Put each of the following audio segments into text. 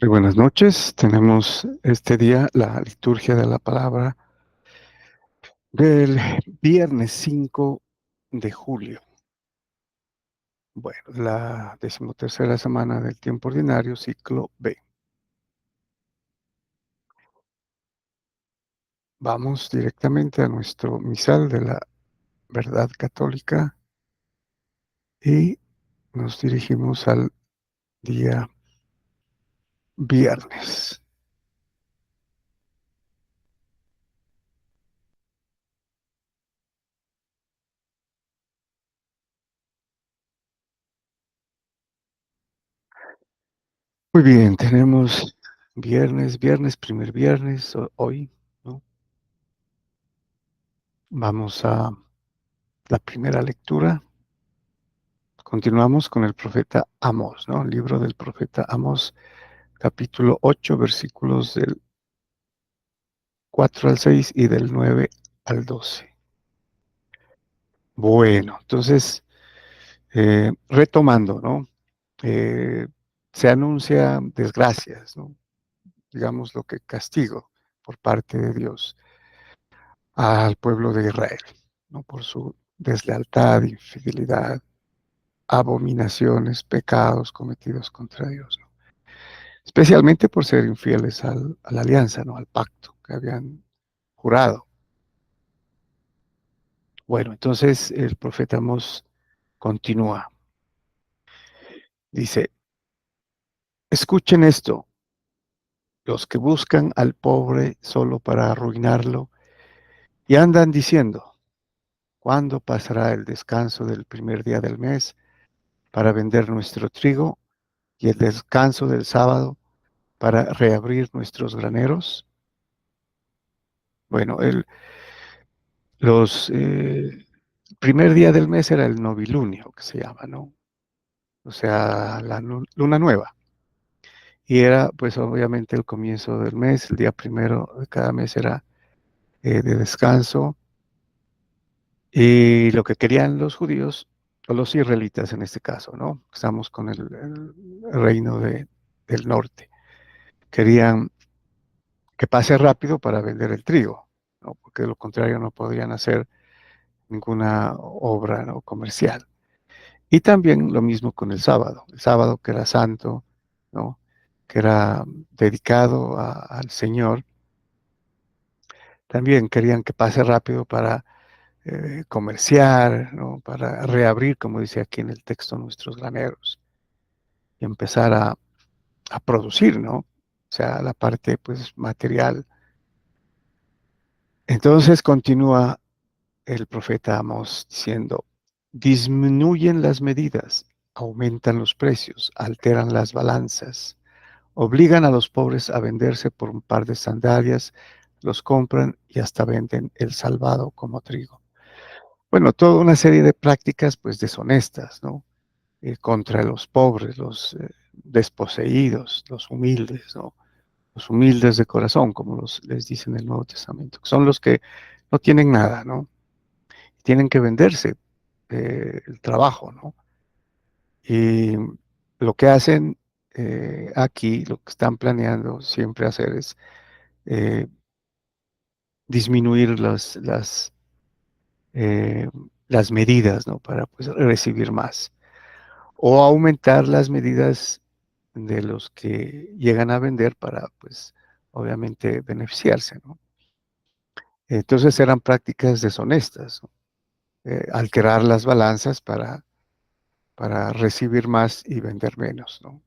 Muy buenas noches. Tenemos este día la liturgia de la palabra del viernes 5 de julio. Bueno, la decimotercera semana del tiempo ordinario, ciclo B. Vamos directamente a nuestro misal de la verdad católica y nos dirigimos al día viernes. Muy bien, tenemos primer viernes, hoy, ¿no? Vamos a la primera lectura. Continuamos con el profeta Amós, ¿no? El libro del profeta Amós, capítulo 8, versículos del 4 al 6 y del 9 al 12. Bueno, entonces, retomando, ¿no? Eh, Se anuncia desgracias, ¿no? Digamos lo que castigo por parte de Dios al pueblo de Israel, ¿no? Por su deslealtad, infidelidad, abominaciones, pecados cometidos contra Dios, ¿no? Especialmente por ser infieles a la alianza, ¿no? Al pacto que habían jurado. Bueno, entonces el profeta Amós continúa. Dice, escuchen esto, los que buscan al pobre solo para arruinarlo y andan diciendo, ¿cuándo pasará el descanso del primer día del mes para vender nuestro trigo y el descanso del sábado para reabrir nuestros graneros? Bueno, el primer día del mes era el novilunio, que se llama, ¿no? O sea, la luna nueva. Y era, pues, obviamente el comienzo del mes, el día primero de cada mes era de descanso. Y lo que querían los judíos, o los israelitas en este caso, ¿no? Estamos con el reino del norte. Querían que pase rápido para vender el trigo, ¿no? Porque de lo contrario no podían hacer ninguna obra, ¿no? Comercial. Y también lo mismo con el sábado que era santo, ¿no? Que era dedicado al Señor. También querían que pase rápido para comerciar, ¿no? Para reabrir, como dice aquí en el texto, nuestros graneros y empezar a producir, ¿no? O sea, la parte pues material. Entonces continúa el profeta Amós diciendo, disminuyen las medidas, aumentan los precios, alteran las balanzas, obligan a los pobres a venderse por un par de sandalias, los compran y hasta venden el salvado como trigo. Bueno, toda una serie de prácticas pues deshonestas, ¿no? Contra los pobres, los desposeídos, los humildes, ¿no? Los humildes de corazón, como les dice en el Nuevo Testamento, que son los que no tienen nada, ¿no? Tienen que venderse el trabajo, ¿no? Y lo que hacen aquí, lo que están planeando siempre hacer es eh, disminuir eh, las medidas, ¿no? Para pues, recibir más. O aumentar las medidas de los que llegan a vender para, pues, obviamente beneficiarse, ¿no? Entonces eran prácticas deshonestas, ¿no? Alterar las balanzas para recibir más y vender menos, ¿no?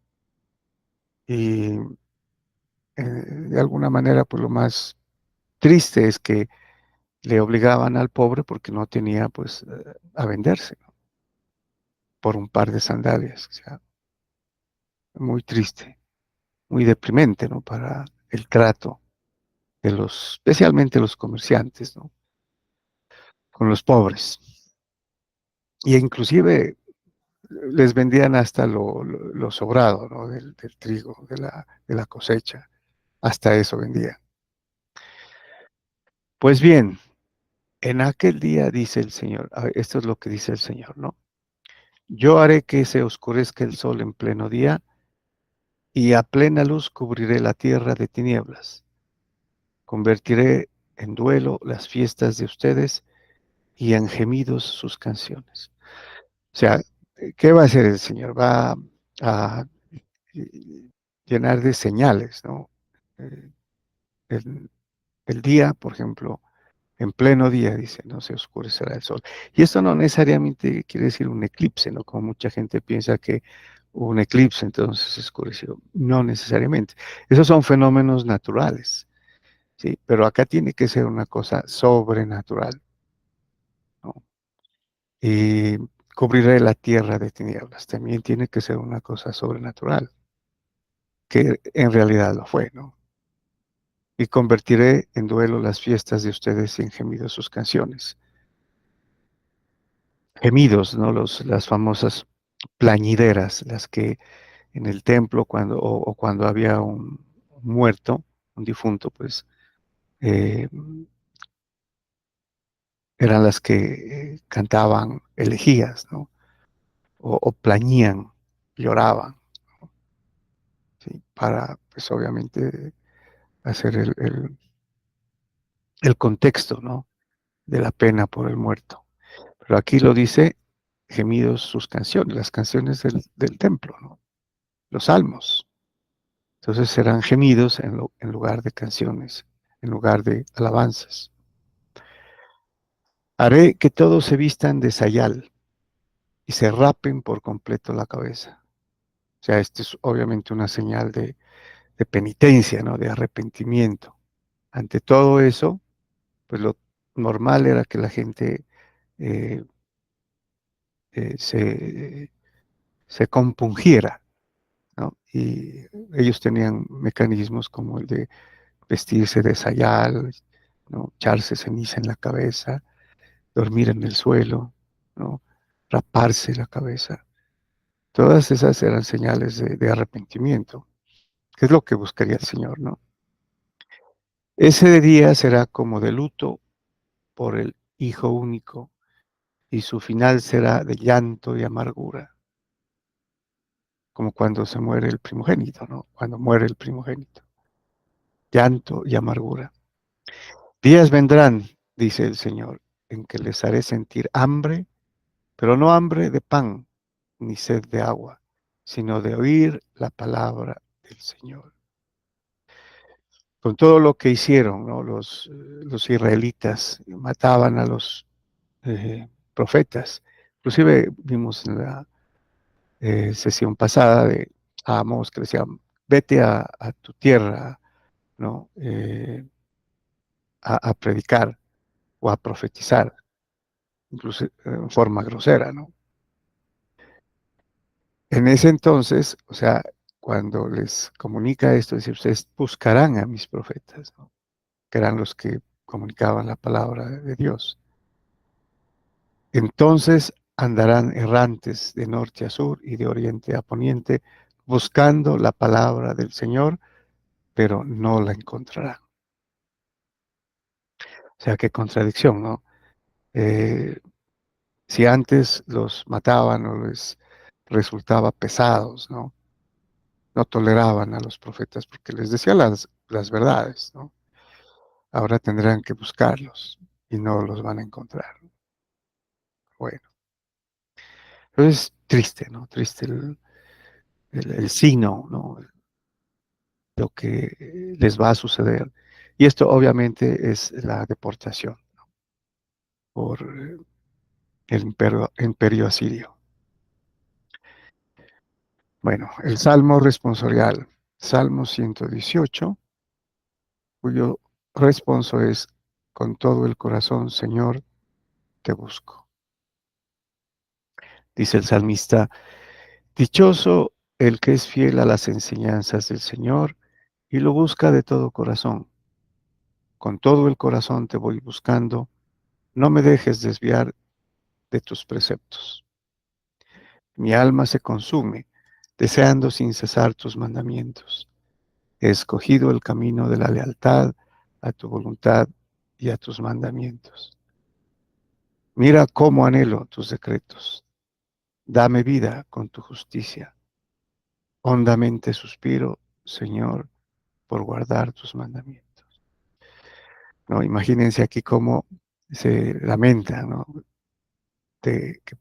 Y de alguna manera, pues lo más triste es que le obligaban al pobre porque no tenía, pues, a venderse, ¿no? Por un par de sandalias. O sea, muy triste, muy deprimente, ¿no? Para el trato de especialmente los comerciantes, ¿no? Con los pobres. Y inclusive les vendían hasta lo sobrado, ¿no? Del trigo, de la cosecha. Hasta eso vendían. Pues bien, en aquel día dice el Señor, esto es lo que dice el Señor, ¿no? Yo haré que se oscurezca el sol en pleno día y a plena luz cubriré la tierra de tinieblas. Convertiré en duelo las fiestas de ustedes y en gemidos sus canciones. O sea, ¿qué va a hacer el Señor? Va a llenar de señales, ¿no? Eh, el, el día, por ejemplo, en pleno día, dice, no se oscurecerá el sol. Y esto no necesariamente quiere decir un eclipse, ¿no? Como mucha gente piensa que hubo un eclipse, entonces se oscureció. No necesariamente. Esos son fenómenos naturales, ¿sí? Pero acá tiene que ser una cosa sobrenatural, ¿no? Y cubriré la tierra de tinieblas. También tiene que ser una cosa sobrenatural, que en realidad lo fue, ¿no? Y convertiré en duelo las fiestas de ustedes y en gemidos sus canciones. Gemidos, ¿no? Las famosas plañideras, las que en el templo o cuando había un muerto, un difunto, pues eh, eran las que cantaban elegías, ¿no? O plañían, lloraban, ¿sí? Para, pues obviamente, hacer el contexto, ¿no? De la pena por el muerto. Pero aquí lo dice, gemidos sus canciones, las canciones del templo, ¿no? Los salmos. Entonces serán gemidos en lugar de canciones, en lugar de alabanzas. Haré que todos se vistan de sayal y se rapen por completo la cabeza. O sea, esto es obviamente una señal de penitencia, ¿no? De arrepentimiento. Ante todo eso, pues lo normal era que la gente eh, se compungiera, ¿no? Y ellos tenían mecanismos como el de vestirse de sayal, ¿no? Echarse ceniza en la cabeza, dormir en el suelo, ¿no? Raparse la cabeza. Todas esas eran señales de arrepentimiento, que es lo que buscaría el Señor, ¿no? Ese día será como de luto por el Hijo único, y su final será de llanto y amargura, como cuando se muere el primogénito, ¿no? Cuando muere el primogénito, llanto y amargura. Días vendrán, dice el Señor, en que les haré sentir hambre, pero no hambre de pan, ni sed de agua, sino de oír la palabra del Señor. Con todo lo que hicieron, ¿no? Los israelitas mataban a los profetas. Inclusive vimos en la sesión pasada de Amos que decían, vete a tu tierra, ¿no? A predicar o a profetizar, incluso en forma grosera, ¿no? En ese entonces, o sea, cuando les comunica esto, dice, ustedes buscarán a mis profetas, ¿no? Que eran los que comunicaban la palabra de Dios. Entonces andarán errantes de norte a sur y de oriente a poniente, buscando la palabra del Señor, pero no la encontrarán. O sea, qué contradicción, ¿no? Eh, si antes los mataban o les resultaba pesados, ¿no? No toleraban a los profetas porque les decían las verdades, ¿no? Ahora tendrán que buscarlos y no los van a encontrar. Bueno, entonces triste, ¿no? Triste el signo, ¿no? Lo que les va a suceder. Y esto obviamente es la deportación por el imperio asirio. Bueno, el Salmo responsorial, Salmo 118, cuyo responso es, con todo el corazón, Señor, te busco. Dice el salmista, dichoso el que es fiel a las enseñanzas del Señor y lo busca de todo corazón. Con todo el corazón te voy buscando, no me dejes desviar de tus preceptos. Mi alma se consume, deseando sin cesar tus mandamientos. He escogido el camino de la lealtad a tu voluntad y a tus mandamientos. Mira cómo anhelo tus decretos. Dame vida con tu justicia. hondamente suspiro, Señor, por guardar tus mandamientos. ¿No? Imagínense aquí cómo se lamenta, ¿no? De que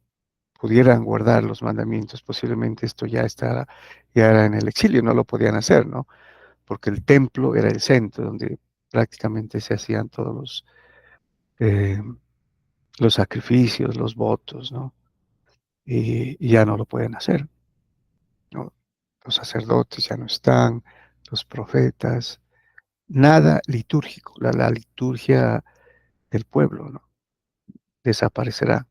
pudieran guardar los mandamientos, posiblemente esto ya era en el exilio, no lo podían hacer, ¿no? Porque el templo era el centro donde prácticamente se hacían todos eh, los sacrificios, los votos, ¿no? Y ya no lo pueden hacer, ¿no? Los sacerdotes ya no están, los profetas, nada litúrgico, la liturgia del pueblo, ¿no? Desaparecerá,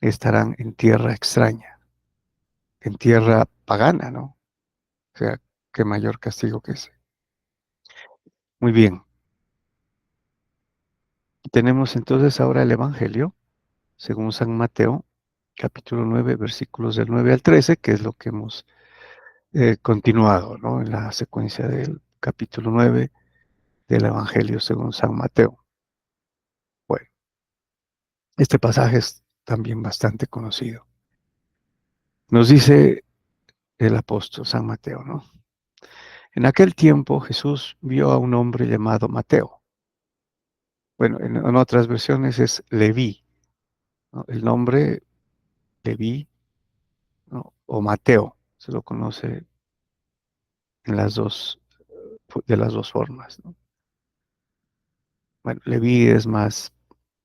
estarán en tierra extraña, en tierra pagana, ¿no? O sea, qué mayor castigo que ese. Muy bien, tenemos entonces ahora el Evangelio, según San Mateo, capítulo 9, versículos del 9 al 13, que es lo que hemos continuado, ¿no? En la secuencia del capítulo 9 del Evangelio según San Mateo. Bueno, este pasaje es también bastante conocido. Nos dice el apóstol San Mateo, ¿no? En aquel tiempo Jesús vio a un hombre llamado Mateo. Bueno, en otras versiones es Leví, ¿no? El nombre Leví, ¿no? O Mateo, se lo conoce en de las dos formas, ¿no? Bueno, Leví es más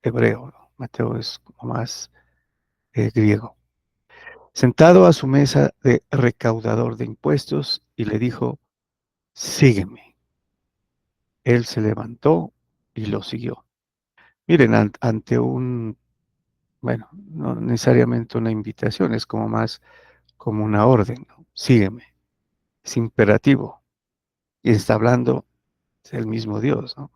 hebreo, ¿no? Mateo es como más griego. Sentado a su mesa de recaudador de impuestos y le dijo, sígueme. Él se levantó y lo siguió. Miren, ante bueno, no necesariamente una invitación, es como más como una orden, ¿no? Sígueme. Es imperativo. Y está hablando el mismo Dios, ¿no?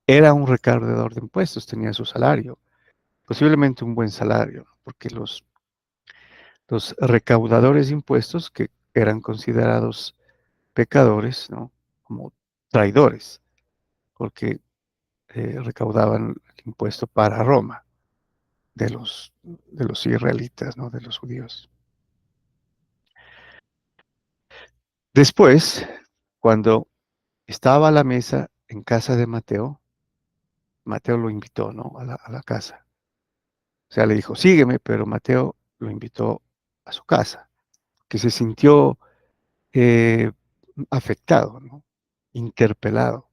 Era un recaudador de impuestos, tenía su salario, posiblemente un buen salario, ¿no? Porque los recaudadores de impuestos que eran considerados pecadores, ¿no? Como traidores, porque recaudaban el impuesto para Roma de los israelitas, ¿no? De los judíos. Después, cuando estaba a la mesa en casa de Mateo, Mateo lo invitó, ¿no? A la casa. O sea, le dijo, sígueme, pero Mateo lo invitó a su casa, que se sintió eh, afectado, ¿no? Interpelado.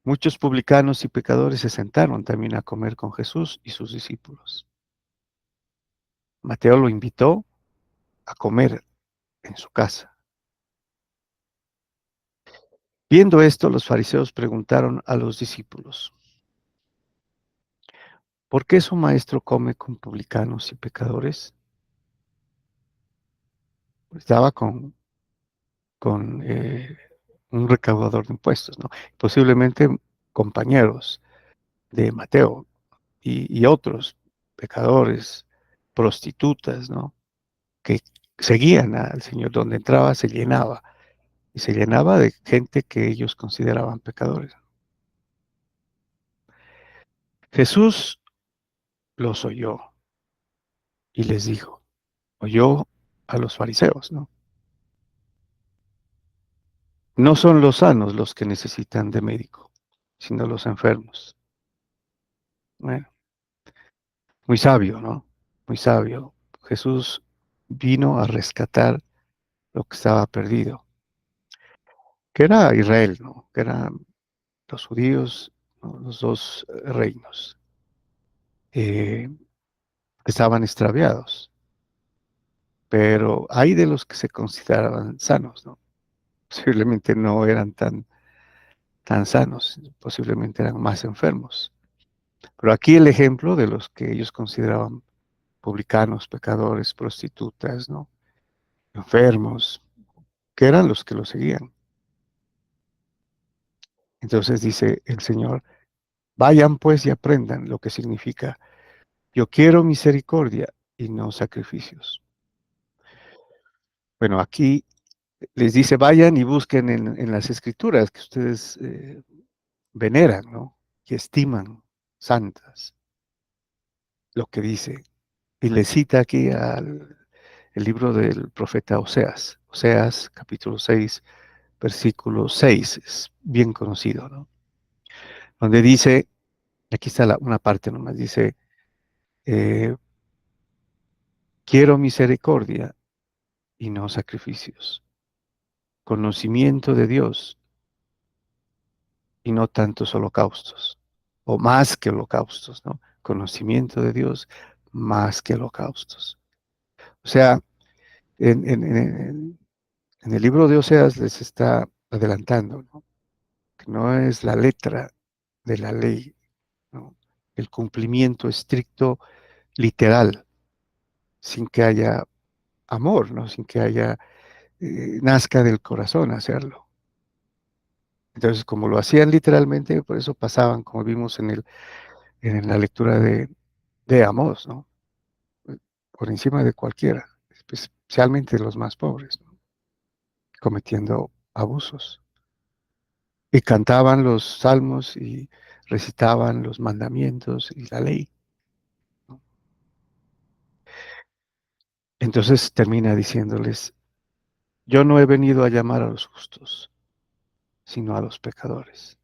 Muchos publicanos y pecadores se sentaron también a comer con Jesús y sus discípulos. Mateo lo invitó a comer en su casa. Viendo esto, los fariseos preguntaron a los discípulos, ¿por qué su maestro come con publicanos y pecadores? Estaba con un recaudador de impuestos, ¿no? Posiblemente compañeros de Mateo y otros pecadores, prostitutas, ¿no? Que seguían al Señor, donde entraba se llenaba, y se llenaba de gente que ellos consideraban pecadores. Jesús los oyó y les dijo, oyó a los fariseos, ¿no? No son los sanos los que necesitan de médico, sino los enfermos. Bueno, muy sabio, ¿no? Muy sabio. Jesús vino a rescatar lo que estaba perdido, que era Israel, ¿no? Que eran los judíos, ¿no? Los dos reinos, que estaban extraviados. Pero hay de los que se consideraban sanos, ¿no? Posiblemente no eran tan sanos, posiblemente eran más enfermos. Pero aquí el ejemplo de los que ellos consideraban publicanos, pecadores, prostitutas, ¿no? Enfermos, que eran los que lo seguían. Entonces dice el Señor, vayan pues y aprendan lo que significa, yo quiero misericordia y no sacrificios. Bueno, aquí les dice, vayan y busquen en las escrituras que ustedes veneran, ¿no? Y estiman santas, lo que dice. Y le cita aquí el libro del profeta Oseas. Oseas, capítulo 6, versículo 6, es bien conocido, ¿no? Donde dice, aquí está una parte nomás, dice, eh, quiero misericordia y no sacrificios, conocimiento de Dios y no tantos holocaustos, o más que holocaustos, ¿no? Conocimiento de Dios más que holocaustos. O sea, en el libro de Oseas les está adelantando, ¿no? Que no es la letra de la ley, ¿no? El cumplimiento estricto, literal, sin que haya amor, ¿no? Sin que haya, nazca del corazón hacerlo. Entonces, como lo hacían literalmente, por eso pasaban, como vimos en la lectura de Amós, ¿no? Por encima de cualquiera, especialmente de los más pobres, ¿no? Cometiendo abusos. Y cantaban los salmos y recitaban los mandamientos y la ley, ¿no? Entonces termina diciéndoles, yo no he venido a llamar a los justos, sino a los pecadores.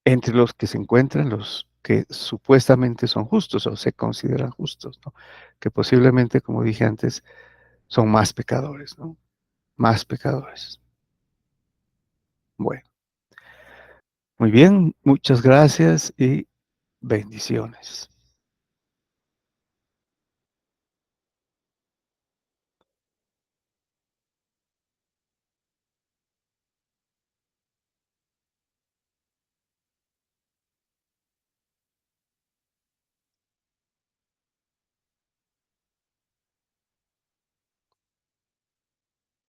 Entre los que se encuentran los que supuestamente son justos o se consideran justos, ¿no? Que posiblemente, como dije antes, son más pecadores, ¿no? Más pecadores. Bueno, muy bien, muchas gracias y bendiciones.